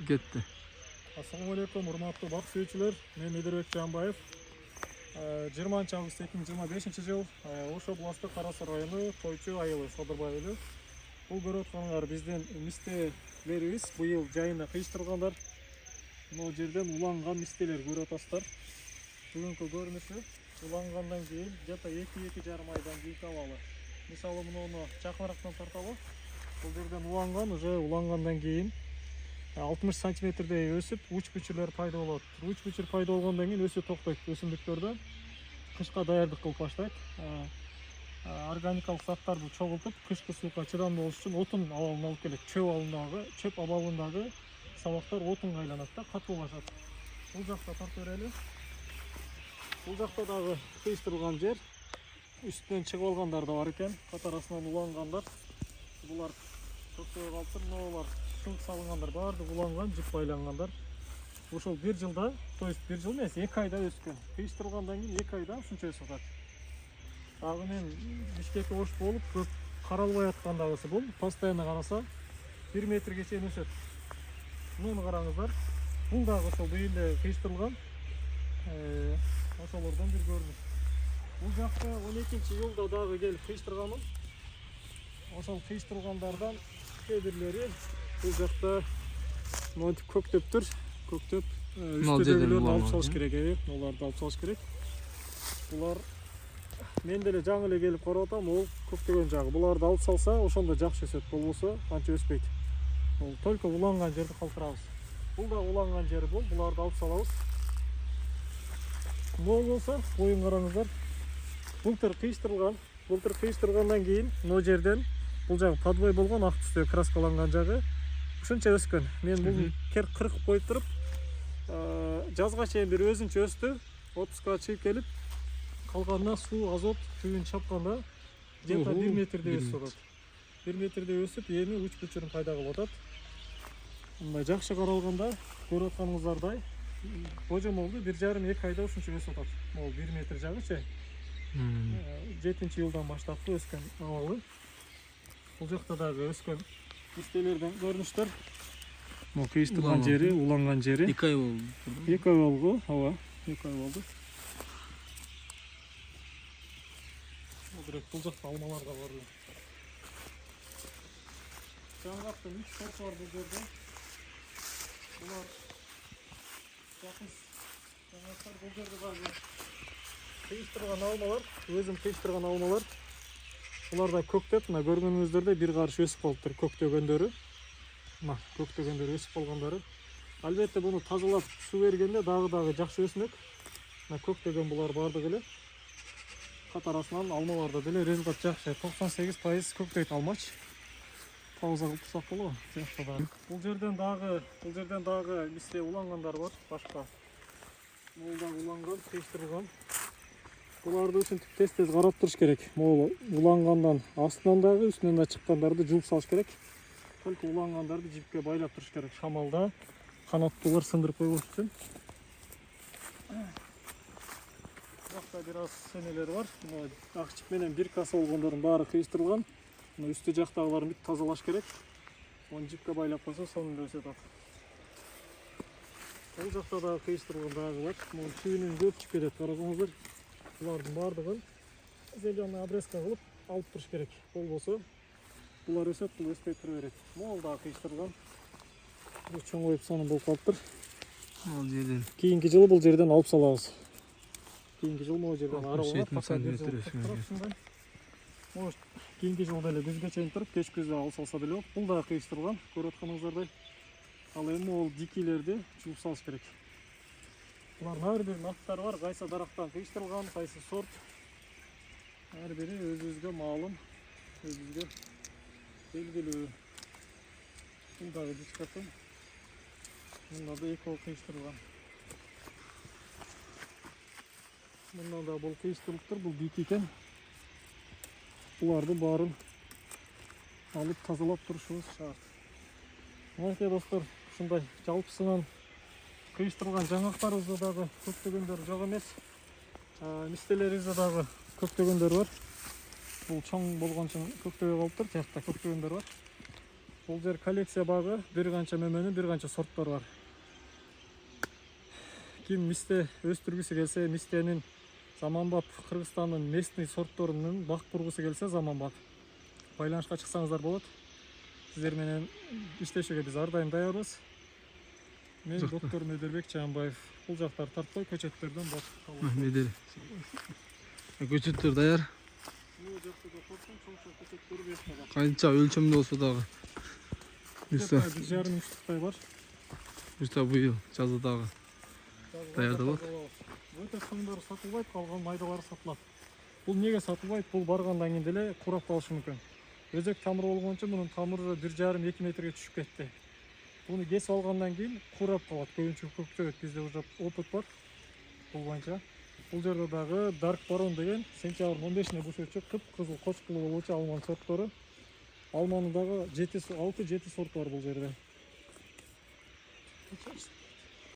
Кетті. Ассалаумалейкум, урматтуу бак сүйүүчүлөр. Мен Медербек Жанбаев. 20 август 2025 жыл Ош областы Карасу району Тойчу айылы Содурбай айылы. Бул көрүп атканыңар биздин мистелерибиз быйыл жайына кыйыштырылгандар. Могу жерден уланган мистелер көрүп атасыздар. Бүгүнкү көрүнүшү улангандан кийин где-то 2-2,5 айдан кийинки абалы. Мисалы муну жакынырактан тарталы. Бул жерден уланган, уже улангандан кийин 60 сантиметрдей өсүп, уч бүчүрлөр пайда болот. Уч бүчүр пайда болгондон кийин өсүп токтойт өсүмдүктөрдө. Кышка даярдык кылып баштайт. Органикалык заттарды чогултуп, кышкы сууга чыдамдуу болуш үчүн отун абалына алып келет. Чөп абалындагы сабактар отунга айланат да, катуулашат. Бул жакта тартып берели. Бул жакта дагы кыйыштырылган жер. Үстүнөн чыгып алгандар да бар экен. Кат арасынан улангандар. Булар токтой калыптыр, ноолар шылк салынгандар, баардыгы уланган, жип байлангандар. Ошол бир жылда, то есть бир жыл эмес, 2 айда өскөн. Кыйыштырылгандан кийин 2 айда ушунча өсүп атат. Дагы мен Бишкекке кош болуп, көп каралбай аткандагысы бул. Постоянно караса 1 метрге чейин өсөт. Муну караңыздар. Бул дагы ошол быйыл кыйыштырылган. Ошолордон бир көрүнүш. Бул жакта 12-июлда дагы келип кыйыштырганмын. Ошол кыйыштыргандардан кээ-бирлери бул жакта монтип көктөптүр. Көктөп үстүдөгүлөрдү алып салыш керек, оларды алып салыш керек. Булар мен деле жаңы эле келип карап атам, ол көктөгөн жагы. Буларды алып салса, ошондо жакшы өсөт, болбосо анча өспөйт. Ол только уланган жерди калтырабыз. Бул да уланган жери бул, буларды алып салабыз. Могу болсо, боюн караңыздар. Былтыр кыйыштыргандан кийин могу жерден бул жагы подбой болгон, ак түстө краскаланган жагы. Ушунча өскөн. Мен бул кыркып коюп туруп, жазга чейин бир өзүнчө өстү. Отпускка чыгып келип, калганына суу, азот түбүн чапканда где-то 1 метрдей өсүп атат. 1 метрдей өсүп, эми уч бүчүрүн пайда кылып атат. Мындай жакшы каралганда, көрүп атканыңыздардай, божомолду 1,5-2 айда ушунча өсүп атат. Могу 1 метр жагычы. 7-июлдан баштап өскөн абалы. Бул жакта дагы өскөн мистелерден көрүнүштөр. Могу кыйыштырган жери, уланган жери. 2 ай болду. 2 ай болду, ооба, 2 ай болду. Бул жакта алмалар да бар. Жаңгактын 3 сорты бар бул жерде. Булар жакын жаңгактар бул жерде бар. Кыйыштырган алмалар, өзүм кыйыштырган алмалар. Булар да көктөп, мына көргөнүңүздөрдө бир карыш өсүп калыптыр, көктөгөндөрү. Мына көктөгөндөрү өсүп калгандары. Албетте буну тазалап суу бергенде дагы жакшы өсмөк. Мына көктөгөн булар бардыгы эле. Кат арасынан алмаларда деле результат жакшы. 98% көктөйт алмач. Пауза кылып турсак болобу? Бул жерден дагы мисте улангандар бар, башка. Бул дагы уланган, кыйыштырылган. Буларды ушинтип тез карап туруш керек. Могу улангандан астынан дагы, үстүнөн да чыккандарды жууп салыш керек. Только улангандарды жипке байлап туруш керек. Шамалда канаттуулар сындырып койбош үчүн. Бакта бир аз сенелер бар. Ак жип менен бир каса болгондордун баары кыйыштырылган. Үстү жактагыларын бүт тазалаш керек. Оны жипке байлап койсо, сонун эле өсөт. Бул жакта да кыйыштырылган дагы бар. Могу чүйүнүн көп чип кетет, карасаңыздар. Булардын бардыгын зеленый обрезка кылып алып туруш керек. Болбосо булар өсөт, бул өспөй тура берет. Могу дагы кыйыштырылган. Бул чоңоюп сонун болуп калыптыр. Ал жерден. Кийинки жылы бул жерден алып салабыз. Кийинки жылы могу жерден аралап Может, кийинки жылда эле күзгө чейин туруп, кеч күздө алып салса деле болот. Бул дагы кыйыштырылган, көрүп атканыңыздардай. Ал эми ол дикилерди жууп салыш керек. Булардын ар биринин аттары бар, кайсы дарактан кыйыштырылган, кайсы сорт. Ар бири өзүбүзгө маалым, өзүбүзгө белгилүү. Бул дагы дичкаты. Мында да эко кыйыштырылган. Мында да бул кыйыштырылыптыр, бул дики экен. Буларды баарын алып тазалап турушубуз шарт. Мынакей достор, ушундай жалпысынан кыйыштырылган жаңгактарыбызда дагы көктөгөндөр жок эмес. Мистелерибизде дагы көктөгөндөр бар. Бул чоң болгон үчүн көктөбөй калыптыр, жакта көктөгөндөр бар. Бул жер коллекция багы, бир канча мөмөнүн бир канча сорттор бар. Ким мисте өстүргүсү келсе, мистенин заманбап Кыргызстандын местный сортторунун бак кургусу келсе, заманбап байланышка чыксаңыздар болот. Сиздер менен иштешүүгө биз ар дайым даярбыз. Мен доктор Медербек Чаанбаев. Бул жактар тарткой көчөттөрдөн бак. Медер. Көчөттөр даяр. Бул жакта да коркун чоң көчөттөр бесте. Канча өлчөмдө болсо дагы. Буюрса 1,5 муштуктай бар. буюрса быйыл жазда дагы даярдалат. Өтө чоңдору сатылбайт, калган майдалары сатылат. Бул неге сатылбайт? Бул баргандан кийин деле курап калышы мүмкүн. Өзөк тамыры болгон үчүн мунун тамыры 1,5-2 метрге түшүп кетти. Буну кесип алгандан кийин курап калат. Көбүнчө көктөбөт. Бизде уже опыт бар. Бул боюнча. Бул жерде дагы Dark Baron деген сентябрдын 15-ине бушучу кып-кызыл кочкулуу болуучу алманын сорттору. Алманын дагы 6-7 сорт бар бул жерде.